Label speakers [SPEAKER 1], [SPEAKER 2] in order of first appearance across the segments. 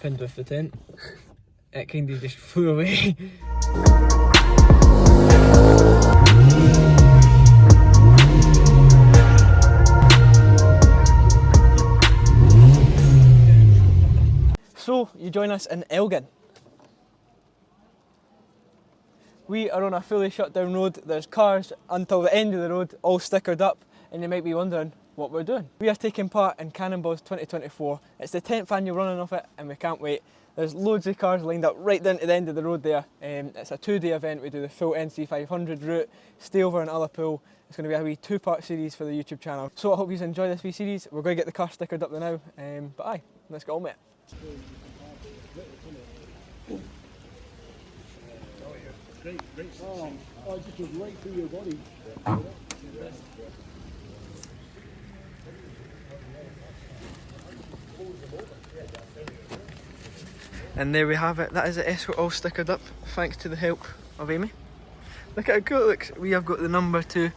[SPEAKER 1] happened with the tent. It kind of just flew away. So, you join us in Elgin. We are on a fully shut down road. There's cars until the end of the road, all stickered up, and you might be wondering what we're doing. We are taking part in Cannonbawz 2024. It's the 10th annual running of it, and we can't wait. There's loads of cars lined up right down to the end of the road there. It's a 2-day event. We do the full NC 500 route, stay over in Ullapool. It's going to be a wee 2-part series for the YouTube channel. So I hope you enjoy this wee series. We're going to get the car stickered up there now, but aye, let's get on with it.
[SPEAKER 2] Great. Oh, I just went right through your body.
[SPEAKER 1] And there we have it. That is the Escort all stickered up, thanks to the help of Amy. Look at how cool it looks. We have got the number 2.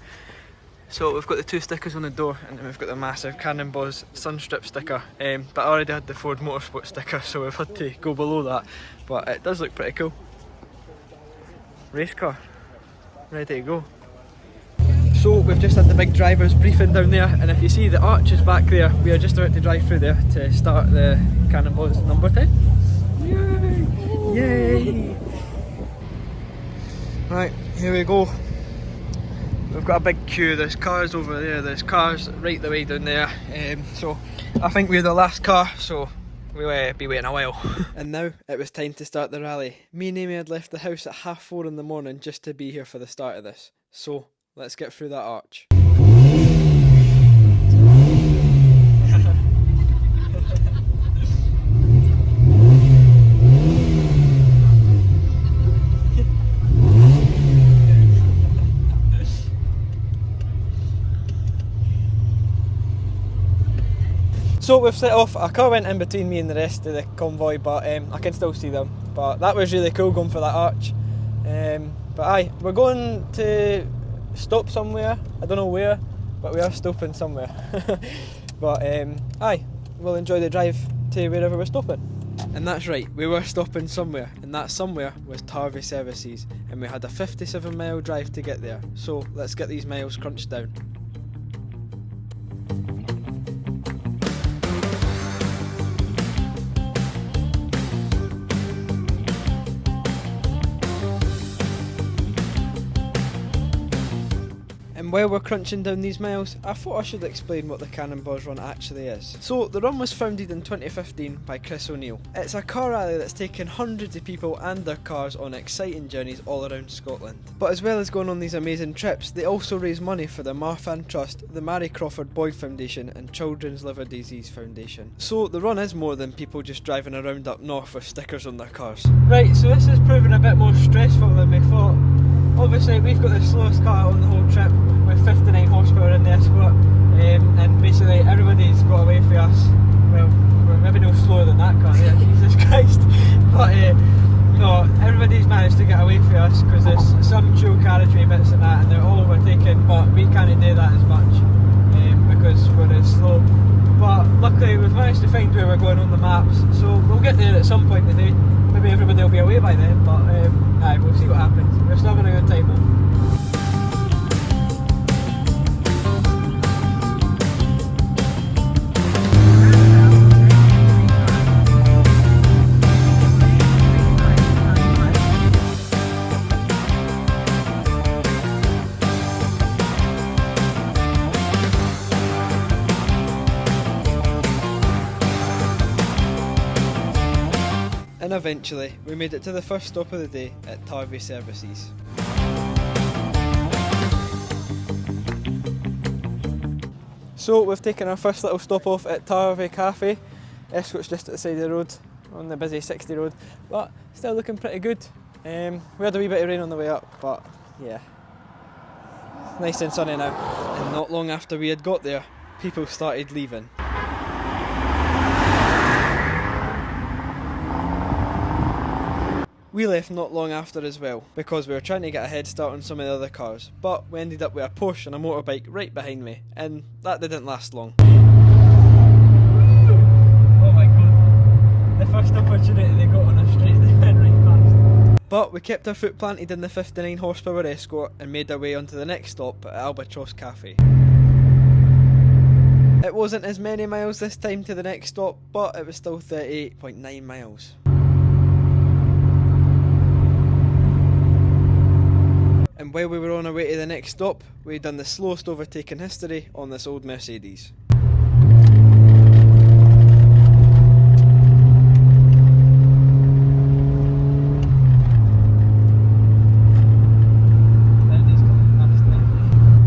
[SPEAKER 1] So we've got the 2 stickers on the door, and then we've got the massive Cannonbawz Sunstrip sticker. But I already had the Ford Motorsport sticker, so we've had to go below that. But it does look pretty cool. Race car, ready to go. So we've just had the big driver's briefing down there, and if you see the arch is back there, we are just about to drive through there to start the Cannonbawz number 10. Yay! Yay! Right, here we go. We've got a big queue. There's cars over there, there's cars right the way down there. So I think we're the last car, so we'll be waiting a while. And now it was time to start the rally. Me and Amy had left the house at 4:30 in the morning just to be here for the start of this. So let's get through that arch. So we've set off. A car went in between me and the rest of the convoy, but I can still see them. But that was really cool going for that arch. But aye, we're going to stop somewhere. I don't know where, but we are stopping somewhere. But aye, we'll enjoy the drive to wherever we're stopping. And that's right, we were stopping somewhere, and that somewhere was Tarvey Services, and we had a 57-mile drive to get there. So let's get these miles crunched down. And while we're crunching down these miles, I thought I should explain what the Cannonbawz run actually is. So the run was founded in 2015 by Chris O'Neill. It's a car rally that's taken hundreds of people and their cars on exciting journeys all around Scotland. But as well as going on these amazing trips, they also raise money for the Marfan Trust, the Mary Crawford Boyd Foundation and Children's Liver Disease Foundation. So the run is more than people just driving around up north with stickers on their cars. Right, so this has proven a bit more stressful than we thought. Obviously we've got the slowest car on the whole trip with 59 horsepower in the Escort, and basically everybody's got away from us. Well, we're maybe no slower than that car there, Jesus Christ. But no, everybody's managed to get away from us because there's some dual carriageway bits and that, and they're all overtaken, but we can't do that as much because we're as slow. But luckily we've managed to find where we're going on the maps, so we'll get there at some point today. Maybe everybody will be away by then, but aye, we'll see what happens. We're still having a good time though. And eventually, we made it to the first stop of the day at Tarvey Services. So we've taken our first little stop off at Tarvey Cafe. Escort's just at the side of the road, on the busy 60 road, but still looking pretty good. We had a wee bit of rain on the way up, but yeah, nice and sunny now. And not long after we had got there, people started leaving. We left not long after as well, because we were trying to get a head start on some of the other cars, but we ended up with a Porsche and a motorbike right behind me, and that didn't last long. Oh my god. the first opportunity they got on a straight, they went right past. But we kept our foot planted in the 59 horsepower Escort and made our way onto the next stop at Applecross Cafe. It wasn't as many miles this time to the next stop, but it was still 38.9 miles. And while we were on our way to the next stop, we'd done the slowest overtake in history on this old Mercedes.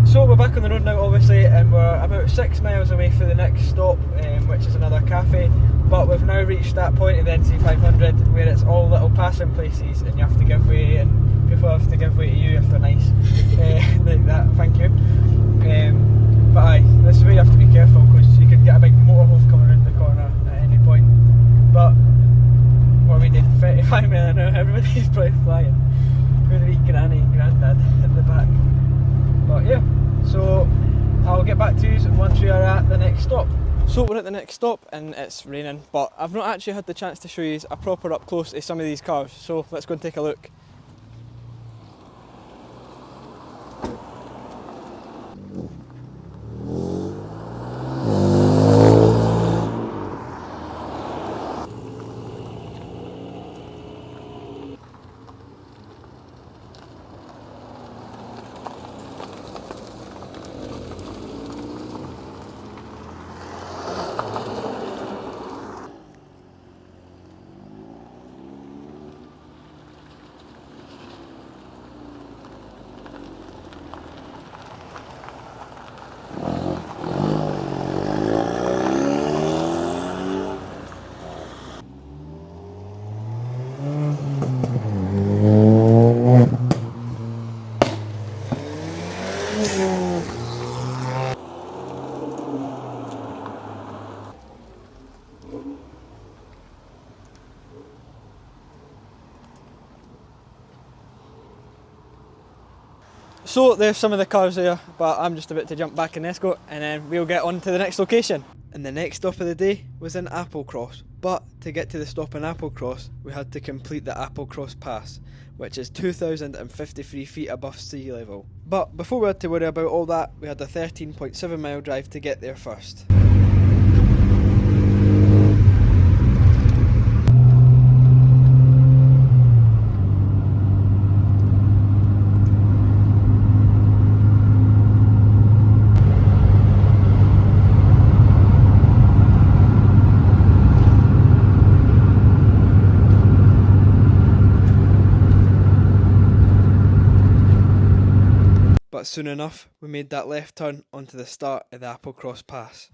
[SPEAKER 1] So we're back on the road now obviously, and we're about 6 miles away for the next stop, which is another cafe, but we've now reached that point of the NC500 where it's all little passing places and you have to give way and people have to give way to you if they're nice, like that, thank you. But aye, this is where you have to be careful because you could get a big motorhole coming around the corner at any point. But what are we doing, 35 miles an hour, everybody's probably flying with a wee granny and granddad in the back. But yeah, so I'll get back to you once we are at the next stop. So we're at the next stop and it's raining, but I've not actually had the chance to show you a proper up close to some of these cars, so let's go and take a look. So there's some of the cars there, but I'm just about to jump back in Escort and then we'll get on to the next location. And the next stop of the day was in Applecross, but to get to the stop in Applecross we had to complete the Applecross Pass, which is 2,053 feet above sea level. But before we had to worry about all that, we had a 13.7 mile drive to get there first. But soon enough, we made that left turn onto the start of the Applecross Pass.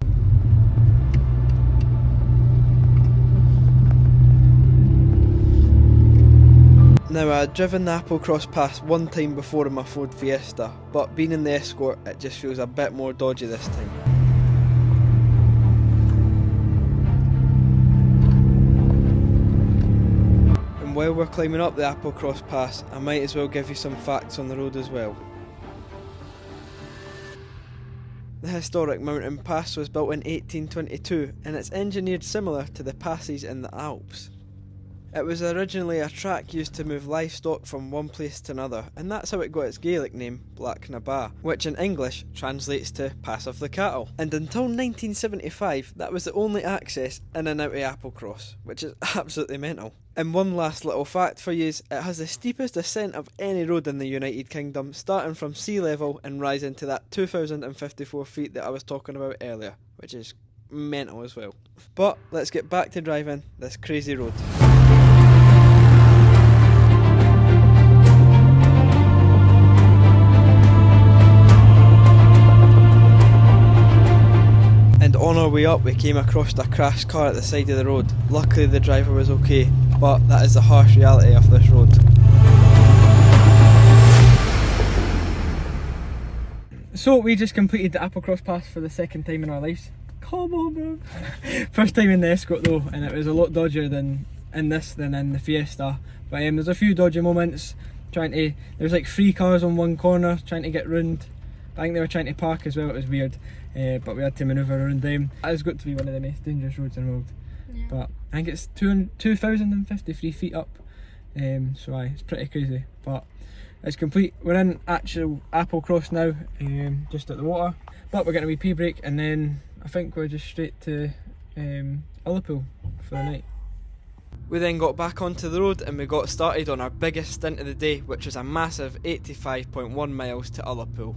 [SPEAKER 1] Now I had driven the Applecross Pass one time before in my Ford Fiesta, but being in the Escort it just feels a bit more dodgy this time. And while we're climbing up the Applecross Pass, I might as well give you some facts on the road as well. The historic mountain pass was built in 1822 and it's engineered similar to the passes in the Alps. It was originally a track used to move livestock from one place to another, and that's how it got its Gaelic name, Blacknaba, which in English translates to Pass of the Cattle. And until 1975, that was the only access in and out of Applecross, which is absolutely mental. And one last little fact for you is it has the steepest ascent of any road in the United Kingdom, starting from sea level and rising to that 2,054 feet that I was talking about earlier, which is mental as well. But let's get back to driving this crazy road. And on our way up we came across a crashed car at the side of the road. Luckily the driver was okay, but that is the harsh reality of this road. So we just completed the Applecross Pass for the second time in our lives. Come on bro! First time in the Escort though, and it was a lot dodgier than in the Fiesta. But there's a few dodgy moments. There was like 3 cars on one corner trying to get round. I think they were trying to park as well, it was weird. But we had to manoeuvre around them. It's got to be one of the most dangerous roads in the world. Yeah. But I think it's 2,053 feet up. So aye, it's pretty crazy, but it's complete. We're in actual Applecross now, just at the water, but we're getting a wee pee break, and then I think we're just straight to Ullapool for the night. We then got back onto the road and we got started on our biggest stint of the day, which was a massive 85.1 miles to Ullapool.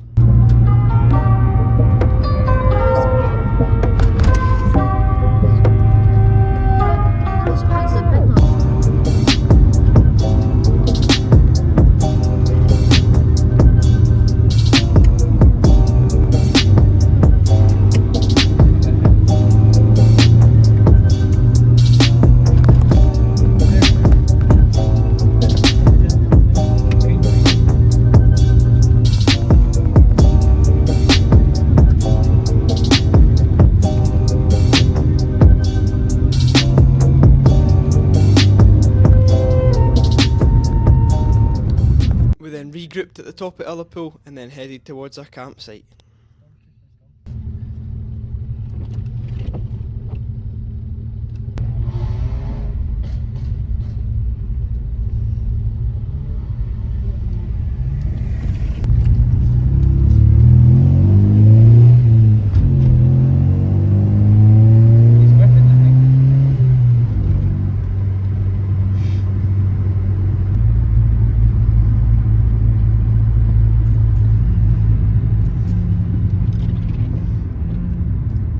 [SPEAKER 1] Regrouped at the top of Ullapool and then headed towards our campsite.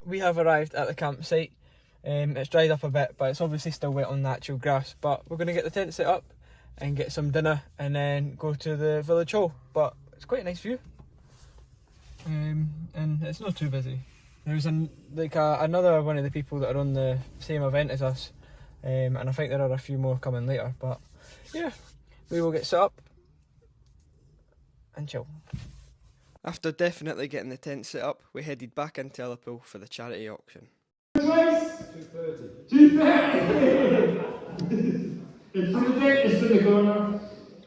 [SPEAKER 1] We have arrived at the campsite. It's dried up a bit, but it's obviously still wet on natural grass. But we're going to get the tent set up and get some dinner and then go to the village hall. But it's quite a nice view, and it's not too busy. There's another one of the people that are on the same event as us, and I think there are a few more coming later. But yeah, we will get set up and chill. After definitely getting the tent set up, we headed back into Ullapool for the charity auction.
[SPEAKER 2] 230. 230! It's for the dentist in the corner.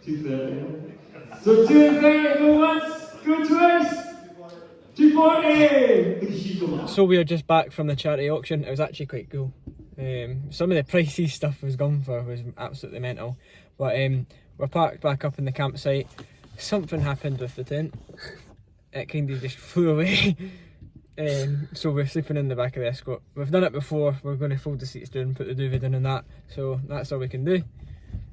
[SPEAKER 2] 230. So 230, go once, go twice. 240!
[SPEAKER 1] So we are just back from the charity auction. It was actually quite cool. Some of the pricey stuff was gone for was absolutely mental. But we're parked back up in the campsite. Something happened with the tent. It kind of just flew away. So we're sleeping in the back of the Escort. We've done it before. We're going to fold the seats down, put the duvet in and that. So that's all we can do.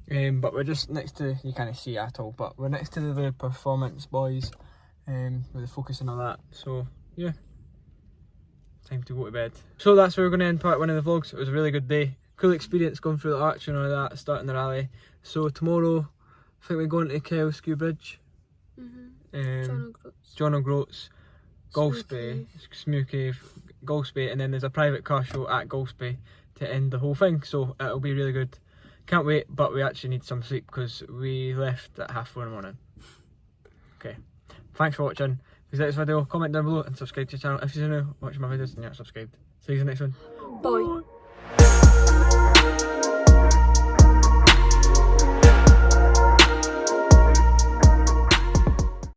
[SPEAKER 1] But we're just next to, you can't see at all, but we're next to the performance boys with the focus and all that. So yeah, time to go to bed. So that's where we're going to end part one of the vlogs. It was a really good day. Cool experience going through the arch and all that, starting the rally. So tomorrow, I think we're going to Kelskue Bridge. John O'Groats, Golspie, Smew Cave, Golspie, and then there's a private car show at Golspie to end the whole thing, so it'll be really good. Can't wait, but we actually need some sleep because we left at 4:30 in the morning. Okay, thanks for watching. If you like this video, comment down below and subscribe to the channel if you're new watching my videos and you're not subscribed. See you in the next one.
[SPEAKER 3] Bye.